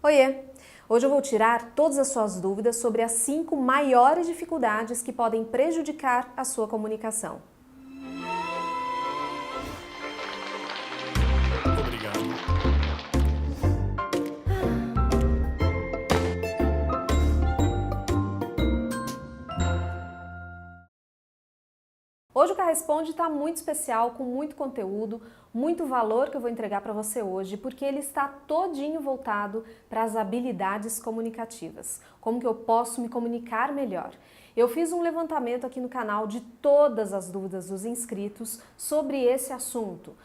Oiê! Hoje eu vou tirar todas as suas dúvidas sobre as 5 maiores dificuldades que podem prejudicar a sua comunicação. Obrigado. Hoje o Cá Responde está muito especial, com muito conteúdo, muito valor que eu vou entregar para você hoje, porque ele está todinho voltado para as habilidades comunicativas. Como que eu posso me comunicar melhor? Eu fiz um levantamento aqui no canal de todas as dúvidas dos inscritos sobre esse assunto.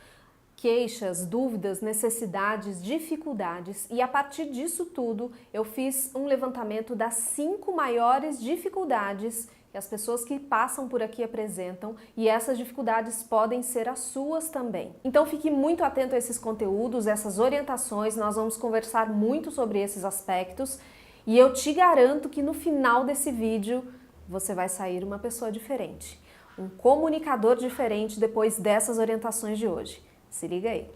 Queixas, dúvidas, necessidades, dificuldades, e a partir disso tudo eu fiz um levantamento das 5 maiores dificuldades que as pessoas que passam por aqui apresentam, e essas dificuldades podem ser as suas também. Então fique muito atento a esses conteúdos, essas orientações, nós vamos conversar muito sobre esses aspectos e eu te garanto que no final desse vídeo você vai sair uma pessoa diferente, um comunicador diferente depois dessas orientações de hoje. Se liga aí!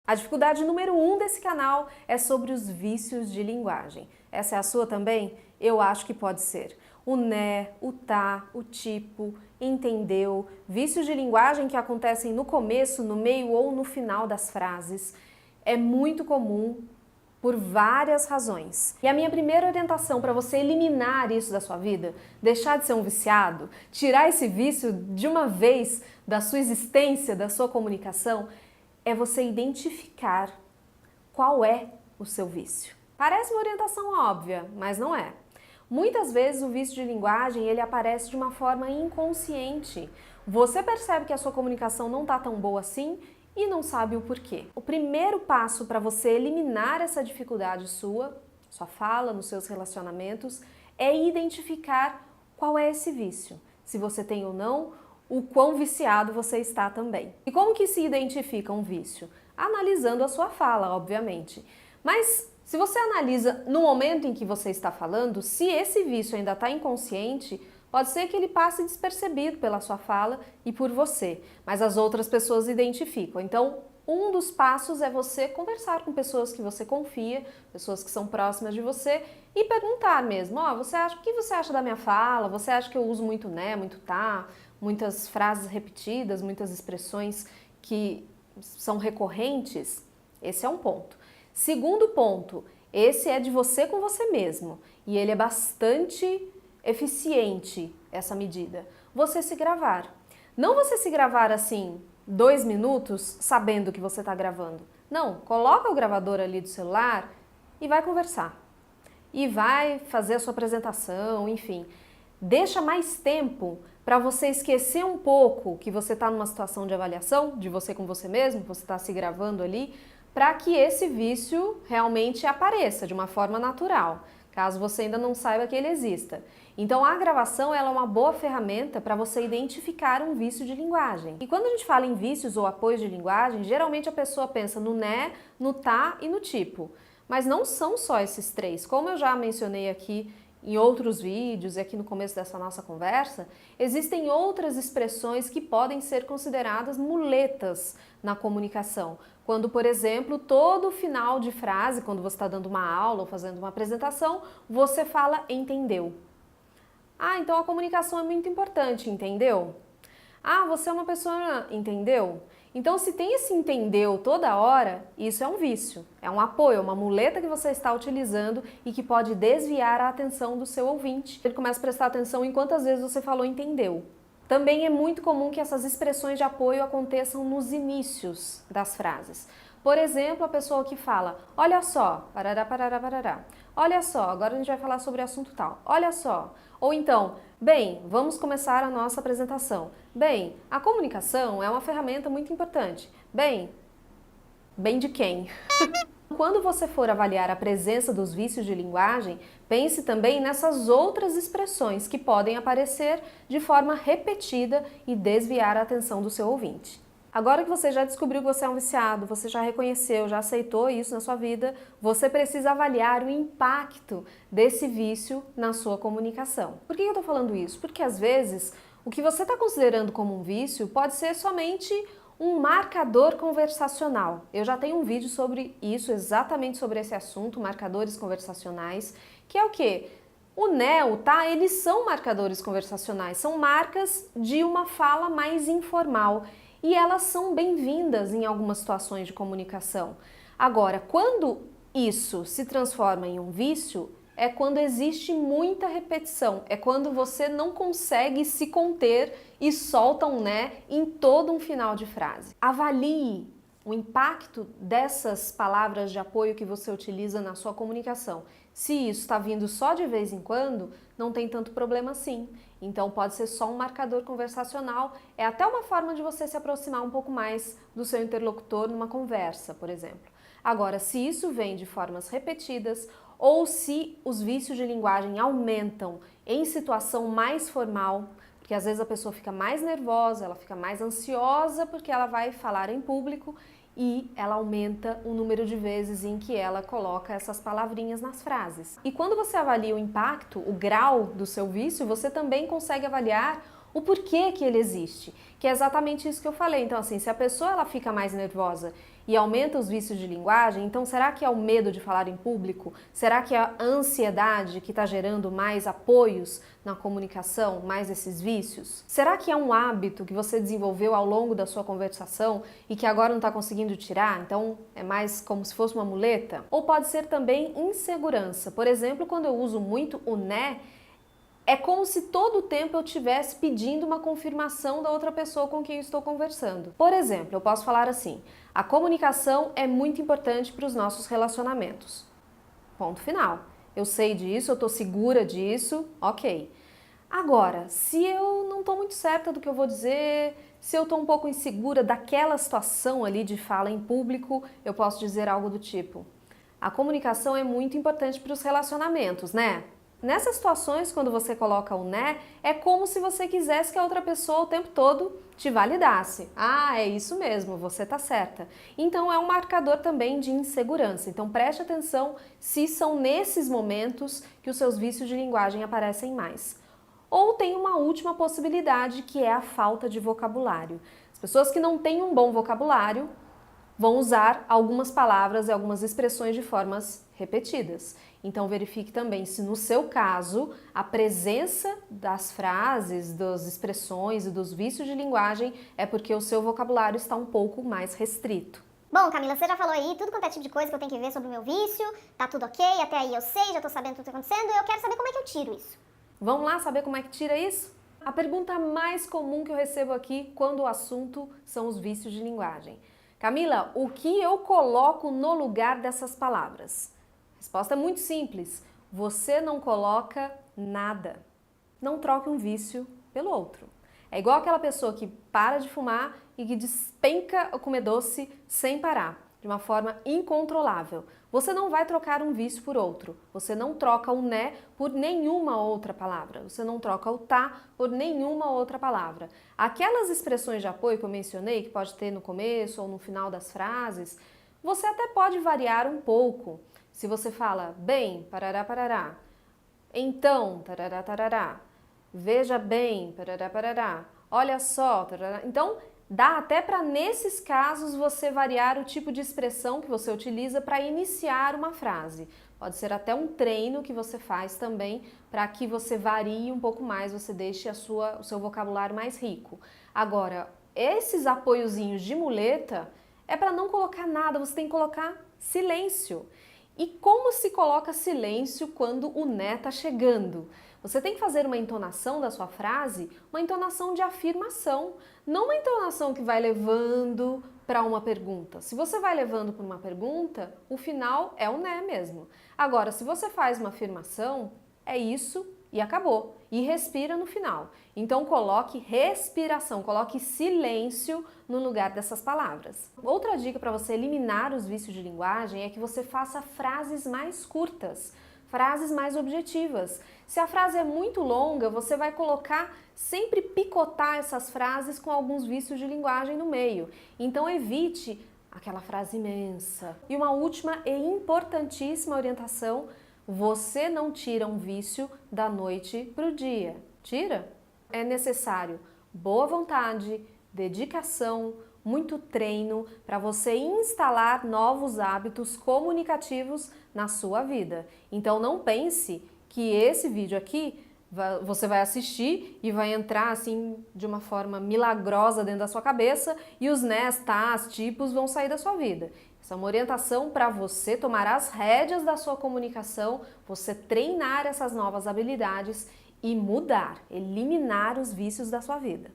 A dificuldade número 1 desse canal é sobre os vícios de linguagem. Essa é a sua também? Eu acho que pode ser. O né, o tá, o tipo, entendeu, vícios de linguagem que acontecem no começo, no meio ou no final das frases. É muito comum por várias razões. E a minha primeira orientação para você eliminar isso da sua vida, deixar de ser um viciado, tirar esse vício de uma vez da sua existência, da sua comunicação, é você identificar qual é o seu vício. Parece uma orientação óbvia, mas não é. Muitas vezes o vício de linguagem ele aparece de uma forma inconsciente. Você percebe que a sua comunicação não está tão boa assim e não sabe o porquê. O primeiro passo para você eliminar essa dificuldade sua fala, nos seus relacionamentos, é identificar qual é esse vício. Se você tem ou não, o quão viciado você está também. E como que se identifica um vício? Analisando a sua fala, obviamente. Mas se você analisa no momento em que você está falando, se esse vício ainda está inconsciente, pode ser que ele passe despercebido pela sua fala e por você, mas as outras pessoas identificam. Então, um dos passos é você conversar com pessoas que você confia, pessoas que são próximas de você e perguntar mesmo, o que você acha da minha fala? Você acha que eu uso muito né, muito tá, muitas frases repetidas, muitas expressões que são recorrentes? Esse é um ponto. Segundo ponto, esse é de você com você mesmo e ele é bastante eficiente, essa medida. Você se gravar. Não você se gravar assim 2 minutos sabendo que você está gravando. Não, coloca o gravador ali do celular e vai conversar. E vai fazer a sua apresentação, enfim. Deixa mais tempo para você esquecer um pouco que você está numa situação de avaliação, de você com você mesmo, você está se gravando ali, para que esse vício realmente apareça de uma forma natural, caso você ainda não saiba que ele exista. Então a gravação ela é uma boa ferramenta para você identificar um vício de linguagem. E quando a gente fala em vícios ou apoios de linguagem, geralmente a pessoa pensa no né, no tá e no tipo. Mas não são só esses 3. Como eu já mencionei aqui em outros vídeos e aqui no começo dessa nossa conversa, existem outras expressões que podem ser consideradas muletas na comunicação. Quando, por exemplo, todo final de frase, quando você está dando uma aula ou fazendo uma apresentação, você fala entendeu. Então a comunicação é muito importante, entendeu? Você é uma pessoa, entendeu? Então se tem esse entendeu toda hora, isso é um vício, é um apoio, é uma muleta que você está utilizando e que pode desviar a atenção do seu ouvinte. Ele começa a prestar atenção em quantas vezes você falou entendeu. Também é muito comum que essas expressões de apoio aconteçam nos inícios das frases. Por exemplo, a pessoa que fala, olha só, parará, parará, parará. Olha só, agora a gente vai falar sobre assunto tal. Olha só. Ou então, bem, vamos começar a nossa apresentação. Bem, a comunicação é uma ferramenta muito importante. Bem de quem? Quando você for avaliar a presença dos vícios de linguagem, pense também nessas outras expressões que podem aparecer de forma repetida e desviar a atenção do seu ouvinte. Agora que você já descobriu que você é um viciado, você já reconheceu, já aceitou isso na sua vida, você precisa avaliar o impacto desse vício na sua comunicação. Por que eu estou falando isso? Porque às vezes o que você está considerando como um vício pode ser somente um marcador conversacional. Eu já tenho um vídeo sobre isso, exatamente sobre esse assunto, marcadores conversacionais, que é o quê? O né, o tá, eles são marcadores conversacionais, são marcas de uma fala mais informal e elas são bem-vindas em algumas situações de comunicação. Agora, quando isso se transforma em um vício, é quando existe muita repetição, é quando você não consegue se conter e solta um né em todo um final de frase. Avalie o impacto dessas palavras de apoio que você utiliza na sua comunicação. Se isso está vindo só de vez em quando, não tem tanto problema assim. Então pode ser só um marcador conversacional, é até uma forma de você se aproximar um pouco mais do seu interlocutor numa conversa, por exemplo. Agora, se isso vem de formas repetidas ou se os vícios de linguagem aumentam em situação mais formal, porque às vezes a pessoa fica mais nervosa, ela fica mais ansiosa porque ela vai falar em público e ela aumenta o número de vezes em que ela coloca essas palavrinhas nas frases. E quando você avalia o impacto, o grau do seu vício, você também consegue avaliar o porquê que ele existe, que é exatamente isso que eu falei. Então assim, se a pessoa ela fica mais nervosa e aumenta os vícios de linguagem, então será que é o medo de falar em público? Será que é a ansiedade que está gerando mais apoios na comunicação, mais esses vícios? Será que é um hábito que você desenvolveu ao longo da sua conversação e que agora não está conseguindo tirar? Então é mais como se fosse uma muleta? Ou pode ser também insegurança. Por exemplo, quando eu uso muito o né, é como se todo o tempo eu estivesse pedindo uma confirmação da outra pessoa com quem eu estou conversando. Por exemplo, eu posso falar assim: a comunicação é muito importante para os nossos relacionamentos. Ponto final. Eu sei disso, eu estou segura disso, ok. Agora, se eu não estou muito certa do que eu vou dizer, se eu estou um pouco insegura daquela situação ali de fala em público, eu posso dizer algo do tipo: a comunicação é muito importante para os relacionamentos, né? Nessas situações, quando você coloca o né, é como se você quisesse que a outra pessoa o tempo todo te validasse. Ah, é isso mesmo, você tá certa. Então é um marcador também de insegurança. Então preste atenção se são nesses momentos que os seus vícios de linguagem aparecem mais. Ou tem uma última possibilidade, que é a falta de vocabulário. As pessoas que não têm um bom vocabulário vão usar algumas palavras e algumas expressões de formas repetidas. Então verifique também se no seu caso a presença das frases, das expressões e dos vícios de linguagem é porque o seu vocabulário está um pouco mais restrito. Bom, Camila, você já falou aí tudo quanto é tipo de coisa que eu tenho que ver sobre o meu vício, tá tudo ok, até aí eu sei, já tô sabendo tudo que tá acontecendo e eu quero saber como é que eu tiro isso. Vamos lá saber como é que tira isso? A pergunta mais comum que eu recebo aqui quando o assunto são os vícios de linguagem. Camila, o que eu coloco no lugar dessas palavras? A resposta é muito simples. Você não coloca nada. Não troque um vício pelo outro. É igual aquela pessoa que para de fumar e que despenca o comer doce sem parar, de uma forma incontrolável. Você não vai trocar um vício por outro. Você não troca o né por nenhuma outra palavra. Você não troca o tá por nenhuma outra palavra. Aquelas expressões de apoio que eu mencionei, que pode ter no começo ou no final das frases, você até pode variar um pouco. Se você fala bem, parará, parará, então, tarará, tarará, veja bem, parará, parará, olha só, tarará. Então, dá até para, nesses casos, você variar o tipo de expressão que você utiliza para iniciar uma frase. Pode ser até um treino que você faz também para que você varie um pouco mais, você deixe o seu vocabulário mais rico. Agora, esses apoiozinhos de muleta é para não colocar nada, você tem que colocar silêncio. E como se coloca silêncio quando o né está chegando? Você tem que fazer uma entonação da sua frase, uma entonação de afirmação, não uma entonação que vai levando para uma pergunta. Se você vai levando para uma pergunta, o final é o né mesmo. Agora, se você faz uma afirmação, é isso e acabou. E respira no final. Então coloque respiração, coloque silêncio no lugar dessas palavras. Outra dica para você eliminar os vícios de linguagem é que você faça frases mais curtas, frases mais objetivas. Se a frase é muito longa, você vai colocar, sempre picotar essas frases com alguns vícios de linguagem no meio. Então evite aquela frase imensa. E uma última e importantíssima orientação: você não tira um vício da noite para o dia. Tira? É necessário boa vontade, dedicação, muito treino para você instalar novos hábitos comunicativos na sua vida. Então não pense que esse vídeo aqui você vai assistir e vai entrar assim de uma forma milagrosa dentro da sua cabeça e os nés, tás, tipos vão sair da sua vida. Essa é uma orientação para você tomar as rédeas da sua comunicação, você treinar essas novas habilidades e mudar, eliminar os vícios da sua vida.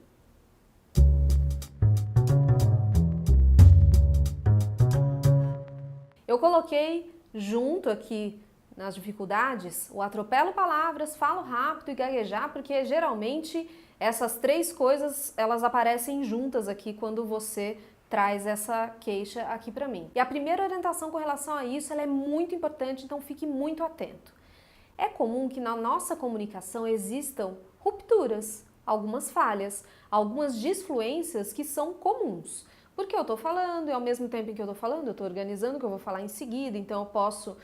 Eu coloquei junto aqui nas dificuldades o atropelo palavras, falo rápido e gaguejar, porque geralmente essas três coisas elas aparecem juntas aqui quando você traz essa queixa aqui para mim. E a primeira orientação com relação a isso ela é muito importante, então fique muito atento. É comum que na nossa comunicação existam rupturas, algumas falhas, algumas disfluências que são comuns. Porque eu estou falando e ao mesmo tempo em que eu estou falando, eu estou organizando o que eu vou falar em seguida, então eu posso,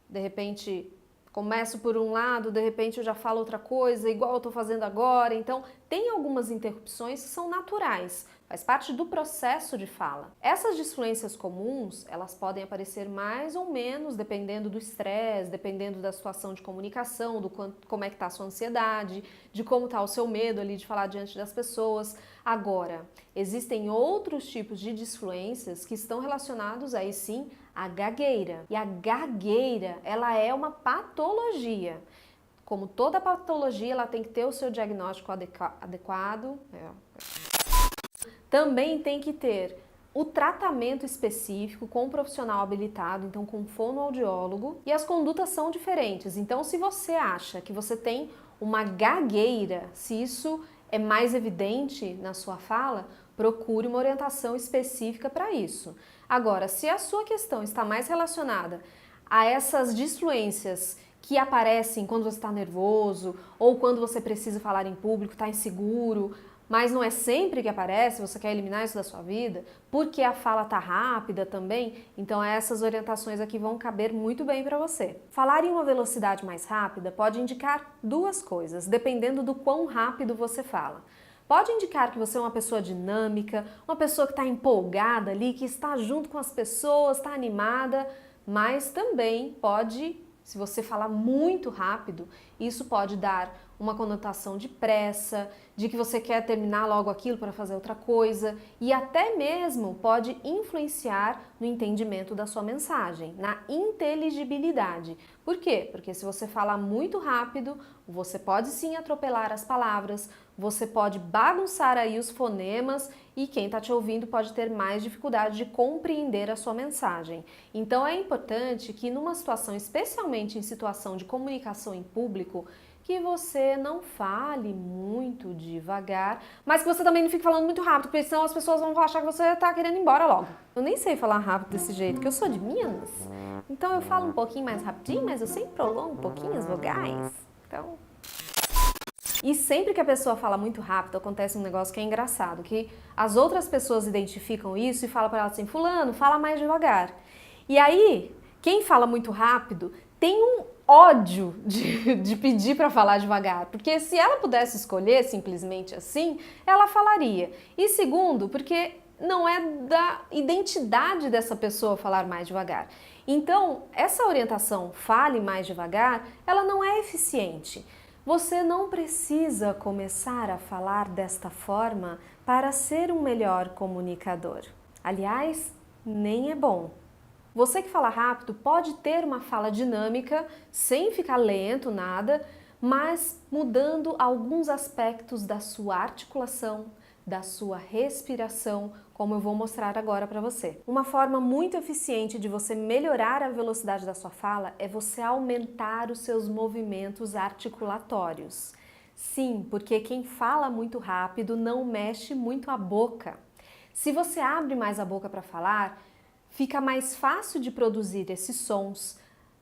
de repente, começo por um lado, de repente eu já falo outra coisa, igual eu estou fazendo agora. Então, tem algumas interrupções que são naturais, faz parte do processo de fala. Essas disfluências comuns, elas podem aparecer mais ou menos, dependendo do estresse, dependendo da situação de comunicação, como é que está a sua ansiedade, de como está o seu medo ali de falar diante das pessoas. Agora, existem outros tipos de disfluências que estão relacionados aí sim à gagueira. E a gagueira, ela é uma patologia. Como toda patologia, ela tem que ter o seu diagnóstico adequado. Também tem que ter o tratamento específico com um profissional habilitado, então com um fonoaudiólogo, e as condutas são diferentes. Então, se você acha que você tem uma gagueira, se isso é mais evidente na sua fala, procure uma orientação específica para isso. Agora, se a sua questão está mais relacionada a essas disfluências que aparecem quando você está nervoso ou quando você precisa falar em público, está inseguro, mas não é sempre que aparece, você quer eliminar isso da sua vida, porque a fala está rápida também, então essas orientações aqui vão caber muito bem para você. Falar em uma velocidade mais rápida pode indicar duas coisas, dependendo do quão rápido você fala. Pode indicar que você é uma pessoa dinâmica, uma pessoa que está empolgada ali, que está junto com as pessoas, está animada, mas também pode, se você falar muito rápido, isso pode dar uma conotação de pressa, de que você quer terminar logo aquilo para fazer outra coisa e até mesmo pode influenciar no entendimento da sua mensagem, na inteligibilidade. Por quê? Porque se você falar muito rápido, você pode sim atropelar as palavras, você pode bagunçar aí os fonemas e quem está te ouvindo pode ter mais dificuldade de compreender a sua mensagem. Então é importante que numa situação, especialmente em situação de comunicação em público, que você não fale muito devagar, mas que você também não fique falando muito rápido, porque senão as pessoas vão achar que você está querendo ir embora logo. Eu nem sei falar rápido desse jeito, porque eu sou de Minas, então eu falo um pouquinho mais rapidinho, mas eu sempre prolongo um pouquinho as vogais, então... E sempre que a pessoa fala muito rápido, acontece um negócio que é engraçado, que as outras pessoas identificam isso e falam para ela assim, fulano, fala mais devagar. E aí, quem fala muito rápido tem um ódio de pedir para falar devagar, porque se ela pudesse escolher simplesmente assim, ela falaria. E segundo, porque não é da identidade dessa pessoa falar mais devagar. Então, essa orientação, fale mais devagar, ela não é eficiente. Você não precisa começar a falar desta forma para ser um melhor comunicador. Aliás, nem é bom. Você que fala rápido pode ter uma fala dinâmica, sem ficar lento, nada, mas mudando alguns aspectos da sua articulação, da sua respiração, como eu vou mostrar agora para você. Uma forma muito eficiente de você melhorar a velocidade da sua fala é você aumentar os seus movimentos articulatórios. Sim, porque quem fala muito rápido não mexe muito a boca. Se você abre mais a boca para falar, fica mais fácil de produzir esses sons,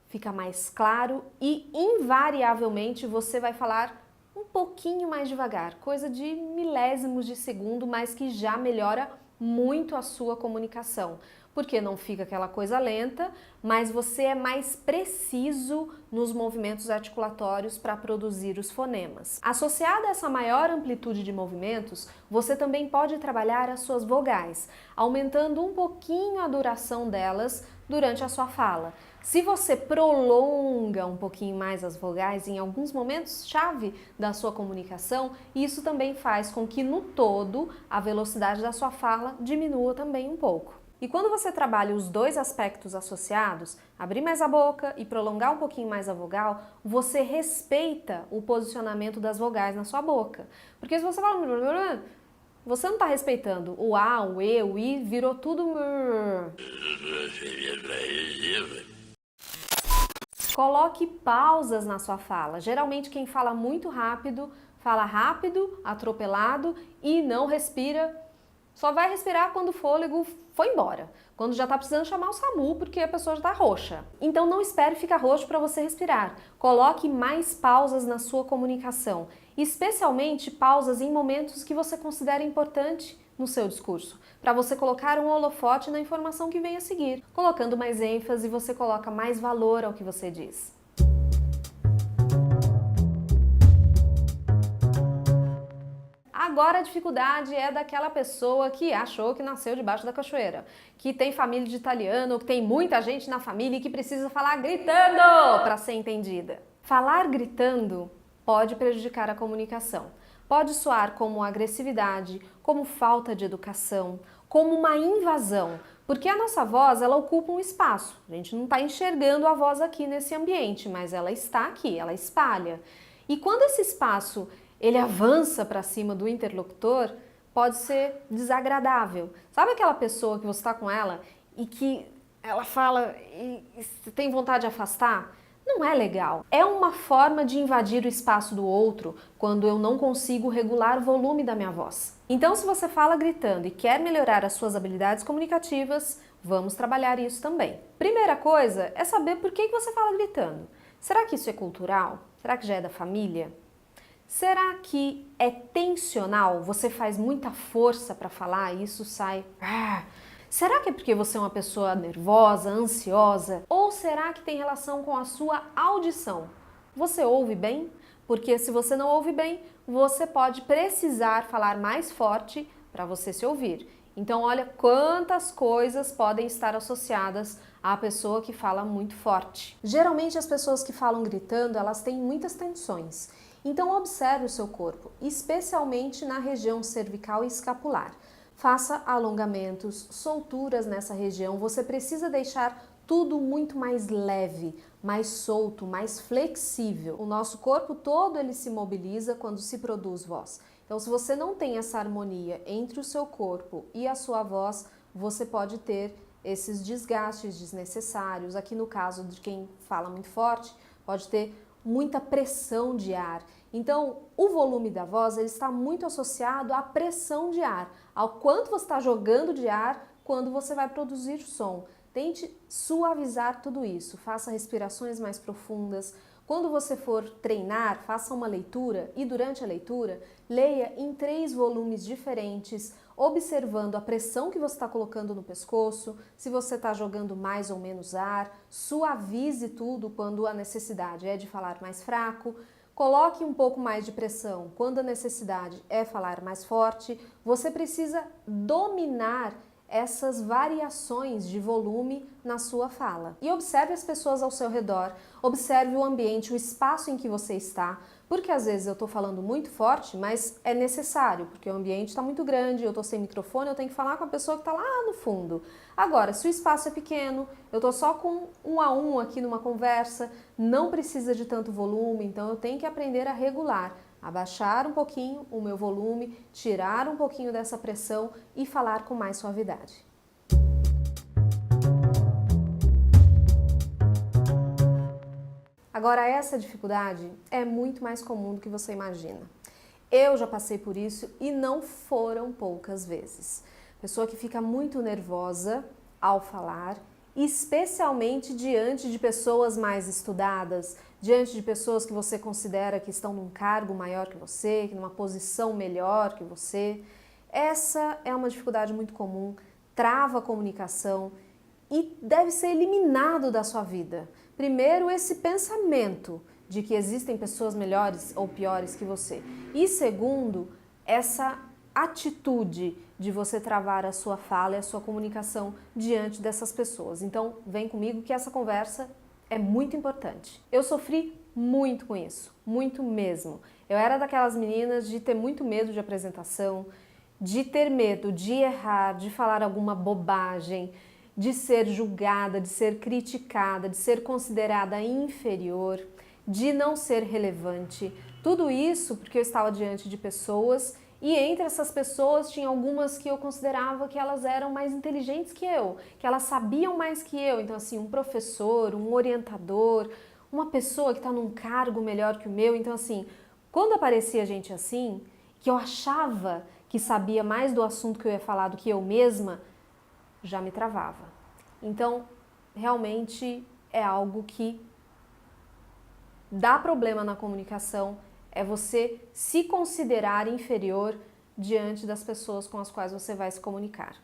fica mais claro e invariavelmente você vai falar um pouquinho mais devagar, coisa de milésimos de segundo, mas que já melhora muito a sua comunicação. porque não fica aquela coisa lenta, mas você é mais preciso nos movimentos articulatórios para produzir os fonemas. Associada a essa maior amplitude de movimentos, você também pode trabalhar as suas vogais, aumentando um pouquinho a duração delas durante a sua fala. Se você prolonga um pouquinho mais as vogais em alguns momentos-chave da sua comunicação, isso também faz com que no todo a velocidade da sua fala diminua também um pouco. E quando você trabalha os dois aspectos associados, abrir mais a boca e prolongar um pouquinho mais a vogal, você respeita o posicionamento das vogais na sua boca. Porque se você fala... Você não está respeitando o A, o E, o I, virou tudo... Coloque pausas na sua fala. Geralmente quem fala muito rápido, fala rápido, atropelado e não respira. Só vai respirar quando o fôlego foi embora, quando já está precisando chamar o SAMU porque a pessoa já está roxa. Então não espere ficar roxo para você respirar. Coloque mais pausas na sua comunicação, especialmente pausas em momentos que você considera importante no seu discurso, para você colocar um holofote na informação que vem a seguir. Colocando mais ênfase, você coloca mais valor ao que você diz. Agora a dificuldade é daquela pessoa que achou que nasceu debaixo da cachoeira, que tem família de italiano, que tem muita gente na família e que precisa falar gritando para ser entendida. Falar gritando pode prejudicar a comunicação. Pode soar como agressividade, como falta de educação, como uma invasão, porque a nossa voz ela ocupa um espaço. A gente não está enxergando a voz aqui nesse ambiente, mas ela está aqui, ela espalha. E quando esse espaço ele avança para cima do interlocutor, pode ser desagradável. Sabe aquela pessoa que você está com ela e que ela fala e tem vontade de afastar? Não é legal. É uma forma de invadir o espaço do outro quando eu não consigo regular o volume da minha voz. Então, se você fala gritando e quer melhorar as suas habilidades comunicativas, vamos trabalhar isso também. Primeira coisa é saber por que você fala gritando. Será que isso é cultural? Será que já é da família? Será que é tensional? Você faz muita força para falar e isso sai... Será que é porque você é uma pessoa nervosa, ansiosa? Ou será que tem relação com a sua audição? Você ouve bem? Porque se você não ouve bem, você pode precisar falar mais forte para você se ouvir. Então olha quantas coisas podem estar associadas à pessoa que fala muito forte. Geralmente as pessoas que falam gritando, elas têm muitas tensões. Então observe o seu corpo, especialmente na região cervical e escapular. Faça alongamentos, solturas nessa região. Você precisa deixar tudo muito mais leve, mais solto, mais flexível. O nosso corpo todo ele se mobiliza quando se produz voz. Então, se você não tem essa harmonia entre o seu corpo e a sua voz, você pode ter esses desgastes desnecessários. Aqui no caso de quem fala muito forte, pode ter muita pressão de ar. Então, o volume da voz ele está muito associado à pressão de ar, ao quanto você está jogando de ar quando você vai produzir som. Tente suavizar tudo isso, faça respirações mais profundas. Quando você for treinar, faça uma leitura e durante a leitura, leia em 3 volumes diferentes, observando a pressão que você está colocando no pescoço, se você está jogando mais ou menos ar, suavize tudo quando a necessidade é de falar mais fraco, coloque um pouco mais de pressão quando a necessidade é falar mais forte. Você precisa dominar essas variações de volume na sua fala. E observe as pessoas ao seu redor, observe o ambiente, o espaço em que você está, porque às vezes eu estou falando muito forte, mas é necessário, porque o ambiente está muito grande, eu estou sem microfone, eu tenho que falar com a pessoa que está lá no fundo. Agora, se o espaço é pequeno, eu estou só com 1 a 1 aqui numa conversa, não precisa de tanto volume, então eu tenho que aprender a regular. Abaixar um pouquinho o meu volume, tirar um pouquinho dessa pressão e falar com mais suavidade. Agora, essa dificuldade é muito mais comum do que você imagina. Eu já passei por isso e não foram poucas vezes. Pessoa que fica muito nervosa ao falar, especialmente diante de pessoas mais estudadas, diante de pessoas que você considera que estão num cargo maior que você, numa posição melhor que você. Essa é uma dificuldade muito comum. trava a comunicação e deve ser eliminado da sua vida. Primeiro, esse pensamento de que existem pessoas melhores ou piores que você. E segundo, essa atitude de você travar a sua fala e a sua comunicação diante dessas pessoas. Então, vem comigo que essa conversa é muito importante. Eu sofri muito com isso, muito mesmo. Eu era daquelas meninas de ter muito medo de apresentação, de ter medo de errar, de falar alguma bobagem, de ser julgada, de ser criticada, de ser considerada inferior, de não ser relevante. Tudo isso porque eu estava diante de pessoas e entre essas pessoas tinha algumas que eu considerava que elas eram mais inteligentes que elas sabiam mais que eu. Então assim, um professor, um orientador, uma pessoa que está num cargo melhor que o meu. Então assim, quando aparecia gente assim, que eu achava que sabia mais do assunto que eu ia falar do que eu mesma, já me travava. Então, realmente é algo que dá problema na comunicação, é você se considerar inferior diante das pessoas com as quais você vai se comunicar.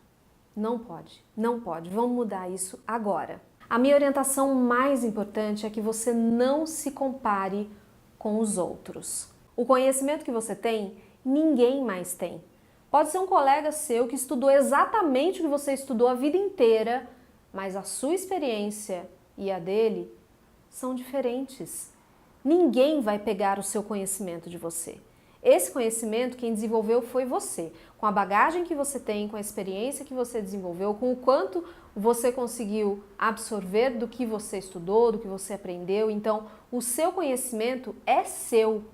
Não pode, não pode. Vamos mudar isso agora. A minha orientação mais importante é que você não se compare com os outros. O conhecimento que você tem, ninguém mais tem. Pode ser um colega seu que estudou exatamente o que você estudou a vida inteira, mas a sua experiência e a dele são diferentes. Ninguém vai pegar o seu conhecimento de você. Esse conhecimento quem desenvolveu foi você, com a bagagem que você tem, com a experiência que você desenvolveu, com o quanto você conseguiu absorver do que você estudou, do que você aprendeu. Então, o seu conhecimento é seu.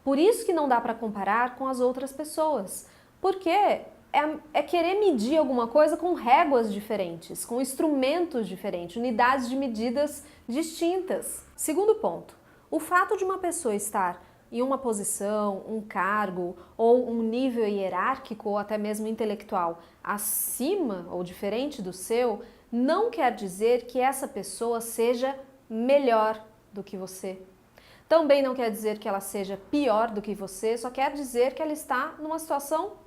Por isso que não dá para comparar com as outras pessoas, porque é querer medir alguma coisa com réguas diferentes, com instrumentos diferentes, unidades de medidas distintas. Segundo ponto, o fato de uma pessoa estar em uma posição, um cargo ou um nível hierárquico ou até mesmo intelectual acima ou diferente do seu, não quer dizer que essa pessoa seja melhor do que você. Também não quer dizer que ela seja pior do que você, só quer dizer que ela está numa situação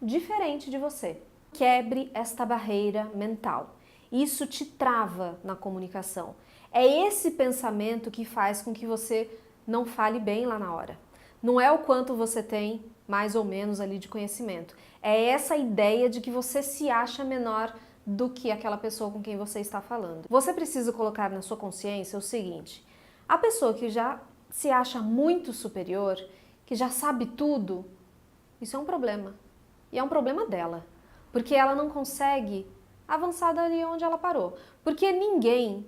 diferente de você. Quebre esta barreira mental. Isso te trava na comunicação. É esse pensamento que faz com que você não fale bem lá na hora. Não é o quanto você tem, mais ou menos, ali de conhecimento. É essa ideia de que você se acha menor do que aquela pessoa com quem você está falando. Você precisa colocar na sua consciência o seguinte: a pessoa que já se acha muito superior, que já sabe tudo, isso é um problema. E é um problema dela, porque ela não consegue avançar dali onde ela parou. Porque ninguém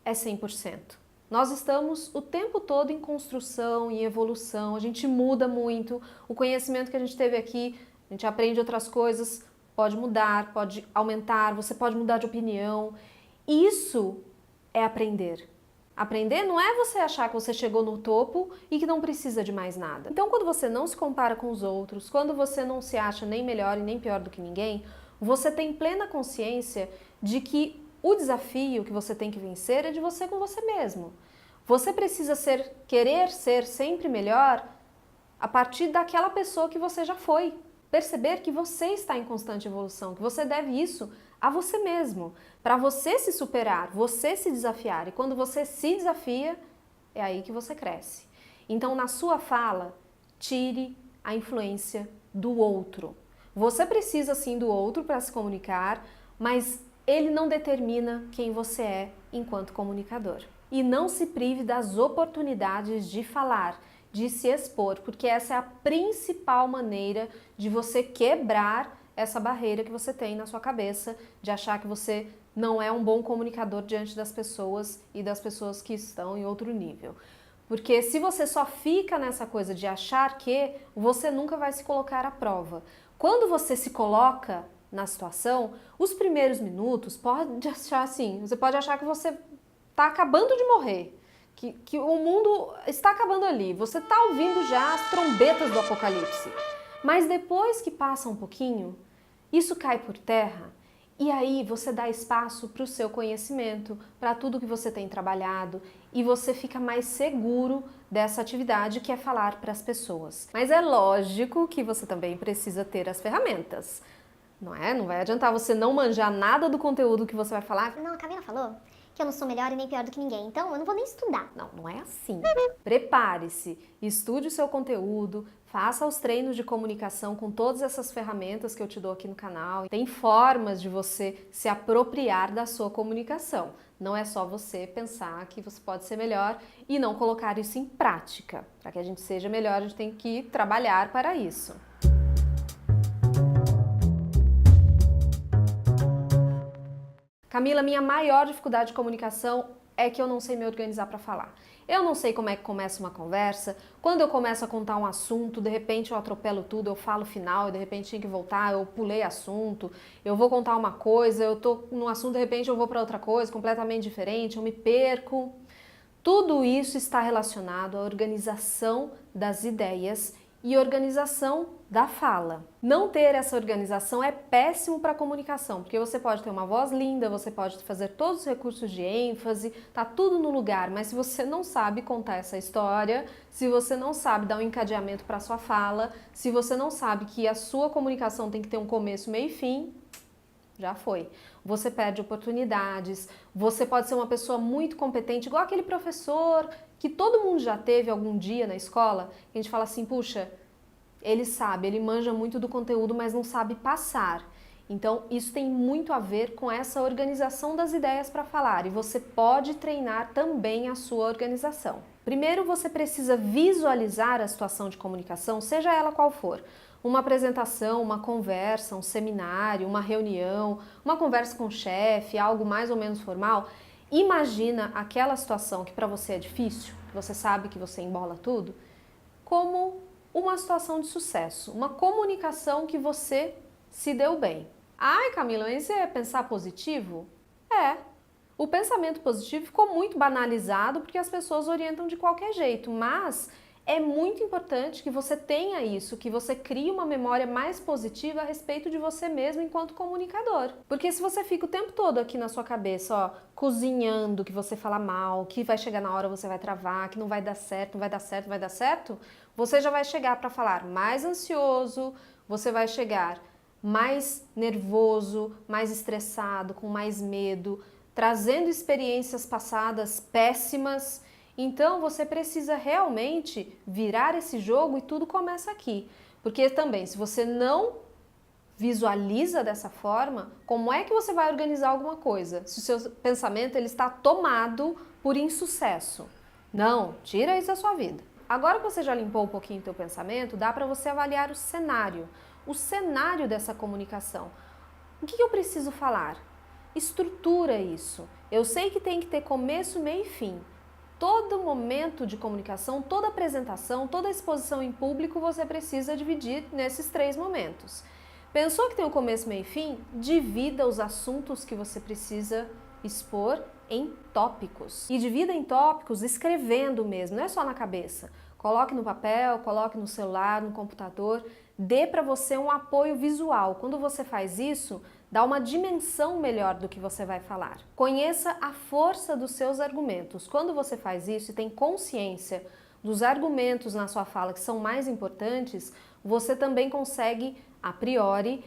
é 100%. Nós estamos o tempo todo em construção, em evolução, a gente muda muito, o conhecimento que a gente teve aqui, a gente aprende outras coisas, pode mudar, pode aumentar, você pode mudar de opinião. Isso é aprender. Aprender não é você achar que você chegou no topo e que não precisa de mais nada. Então, quando você não se compara com os outros, quando você não se acha nem melhor e nem pior do que ninguém, você tem plena consciência de que o desafio que você tem que vencer é de você com você mesmo. Você precisa querer ser sempre melhor a partir daquela pessoa que você já foi. Perceber que você está em constante evolução, que você deve isso a você mesmo, para você se superar, você se desafiar. E quando você se desafia, é aí que você cresce. Então, na sua fala, tire a influência do outro. Você precisa sim do outro para se comunicar, mas ele não determina quem você é enquanto comunicador. E não se prive das oportunidades de falar, de se expor, porque essa é a principal maneira de você quebrar essa barreira que você tem na sua cabeça, de achar que você não é um bom comunicador diante das pessoas e das pessoas que estão em outro nível. Porque se você só fica nessa coisa de achar que, você nunca vai se colocar à prova. Quando você se coloca na situação, os primeiros minutos pode achar assim, você pode achar que você está acabando de morrer, que o mundo está acabando ali, você está ouvindo já as trombetas do apocalipse. Mas depois que passa um pouquinho, isso cai por terra e aí você dá espaço para o seu conhecimento, para tudo que você tem trabalhado e você fica mais seguro dessa atividade que é falar para as pessoas. Mas é lógico que você também precisa ter as ferramentas. não é? Não vai adiantar você não manjar nada do conteúdo que você vai falar. Não, a Camila falou que eu não sou melhor e nem pior do que ninguém, então eu não vou nem estudar. Não, não é assim. Prepare-se, estude o seu conteúdo, faça os treinos de comunicação com todas essas ferramentas que eu te dou aqui no canal. Tem formas de você se apropriar da sua comunicação. Não é só você pensar que você pode ser melhor e não colocar isso em prática. Para que a gente seja melhor, a gente tem que trabalhar para isso. Camila, minha maior dificuldade de comunicação é que eu não sei me organizar para falar. Eu não sei como é que começa uma conversa. Quando eu começo a contar um assunto, de repente eu atropelo tudo, eu falo o final e de repente tinha que voltar, eu pulei assunto. Eu vou contar uma coisa, eu tô num assunto, de repente eu vou para outra coisa completamente diferente, eu me perco. Tudo isso está relacionado à organização das ideias e organização da fala. Não ter essa organização é péssimo para a comunicação, porque você pode ter uma voz linda, você pode fazer todos os recursos de ênfase, tá tudo no lugar, mas se você não sabe contar essa história, se você não sabe dar um encadeamento para a sua fala, se você não sabe que a sua comunicação tem que ter um começo, meio e fim, já foi. Você perde oportunidades, você pode ser uma pessoa muito competente, igual aquele professor que todo mundo já teve algum dia na escola, que a gente fala assim, puxa, ele sabe, ele manja muito do conteúdo, mas não sabe passar. Então, isso tem muito a ver com essa organização das ideias para falar e você pode treinar também a sua organização. Primeiro, você precisa visualizar a situação de comunicação, seja ela qual for. Uma apresentação, uma conversa, um seminário, uma reunião, uma conversa com o chefe, algo mais ou menos formal. Imagina aquela situação que para você é difícil, que você sabe que você embola tudo, como uma situação de sucesso, uma comunicação que você se deu bem. Ai, Camila, mas isso é pensar positivo? É. O pensamento positivo ficou muito banalizado porque as pessoas orientam de qualquer jeito, mas é muito importante que você tenha isso, que você crie uma memória mais positiva a respeito de você mesmo enquanto comunicador. Porque se você fica o tempo todo aqui na sua cabeça, ó, cozinhando, que você fala mal, que vai chegar na hora você vai travar, que não vai dar certo, não vai dar certo, não vai dar certo, você já vai chegar para falar mais ansioso, você vai chegar mais nervoso, mais estressado, com mais medo, trazendo experiências passadas péssimas. Então você precisa realmente virar esse jogo e tudo começa aqui. Porque também, se você não visualiza dessa forma, como é que você vai organizar alguma coisa? Se o seu pensamento ele está tomado por insucesso. Não, tira isso da sua vida. Agora que você já limpou um pouquinho o teu pensamento, dá para você avaliar o cenário dessa comunicação. O que eu preciso falar? Estrutura isso. Eu sei que tem que ter começo, meio e fim. Todo momento de comunicação, toda apresentação, toda exposição em público, você precisa dividir nesses 3 momentos. Pensou que tem o começo, meio e fim? Divida os assuntos que você precisa expor em tópicos. E divida em tópicos escrevendo mesmo, não é só na cabeça. Coloque no papel, coloque no celular, no computador, dê para você um apoio visual. Quando você faz isso, dá uma dimensão melhor do que você vai falar. Conheça a força dos seus argumentos. Quando você faz isso e tem consciência dos argumentos na sua fala que são mais importantes, você também consegue, a priori,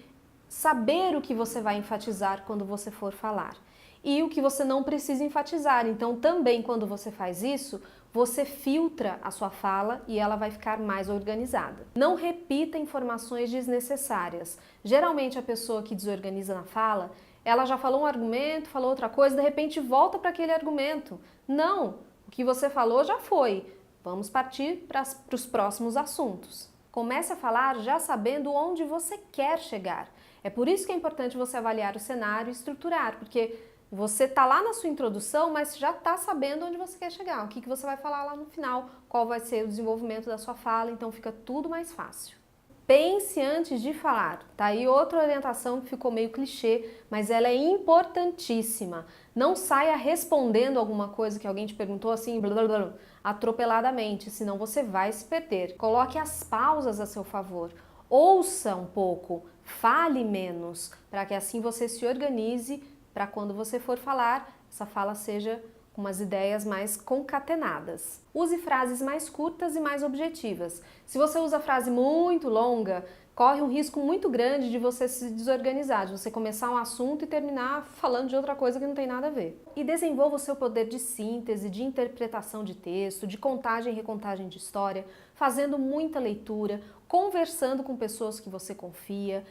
saber o que você vai enfatizar quando você for falar. E o que você não precisa enfatizar. Então, também quando você faz isso, você filtra a sua fala e ela vai ficar mais organizada. Não repita informações desnecessárias. Geralmente a pessoa que desorganiza na fala, ela já falou um argumento, falou outra coisa, de repente volta para aquele argumento. Não, o que você falou já foi. Vamos partir para os próximos assuntos. Comece a falar já sabendo onde você quer chegar. É por isso que é importante você avaliar o cenário e estruturar, porque você está lá na sua introdução, mas já está sabendo onde você quer chegar, o que você vai falar lá no final, qual vai ser o desenvolvimento da sua fala, então fica tudo mais fácil. Pense antes de falar, tá aí outra orientação que ficou meio clichê, mas ela é importantíssima. Não saia respondendo alguma coisa que alguém te perguntou assim, blá, blá, blá, atropeladamente, senão você vai se perder. Coloque as pausas a seu favor, ouça um pouco, fale menos, para que assim você se organize para quando você for falar, essa fala seja com umas ideias mais concatenadas. Use frases mais curtas e mais objetivas. Se você usa frase muito longa, corre um risco muito grande de você se desorganizar, de você começar um assunto e terminar falando de outra coisa que não tem nada a ver. E desenvolva o seu poder de síntese, de interpretação de texto, de contagem e recontagem de história, fazendo muita leitura, conversando com pessoas que você confia,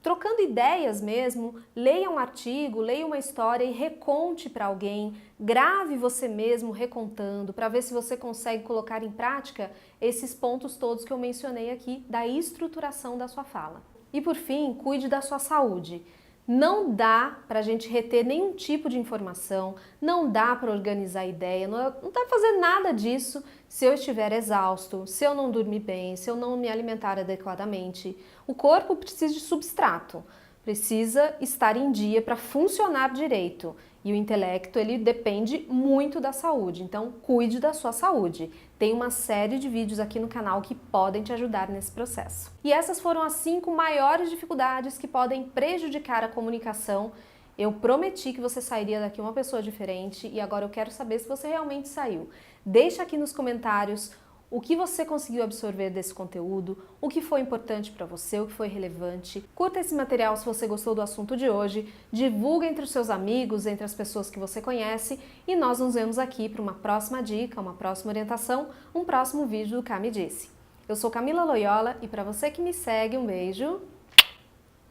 trocando ideias mesmo. Leia um artigo, leia uma história e reconte para alguém, grave você mesmo recontando, para ver se você consegue colocar em prática esses pontos todos que eu mencionei aqui da estruturação da sua fala. E por fim, cuide da sua saúde. Não dá para a gente reter nenhum tipo de informação, não dá para organizar ideia, não dá para fazer nada disso se eu estiver exausto, se eu não dormir bem, se eu não me alimentar adequadamente. O corpo precisa de substrato, precisa estar em dia para funcionar direito. E o intelecto, ele depende muito da saúde, então cuide da sua saúde. Tem uma série de vídeos aqui no canal que podem te ajudar nesse processo. E essas foram as 5 maiores dificuldades que podem prejudicar a comunicação. Eu prometi que você sairia daqui uma pessoa diferente e agora eu quero saber se você realmente saiu. Deixa aqui nos comentários o que você conseguiu absorver desse conteúdo, o que foi importante para você, o que foi relevante. Curta esse material se você gostou do assunto de hoje, divulga entre os seus amigos, entre as pessoas que você conhece e nós nos vemos aqui para uma próxima dica, uma próxima orientação, um próximo vídeo do Cá Me Disse. Eu sou Camila Loyola e para você que me segue, um beijo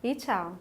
e tchau!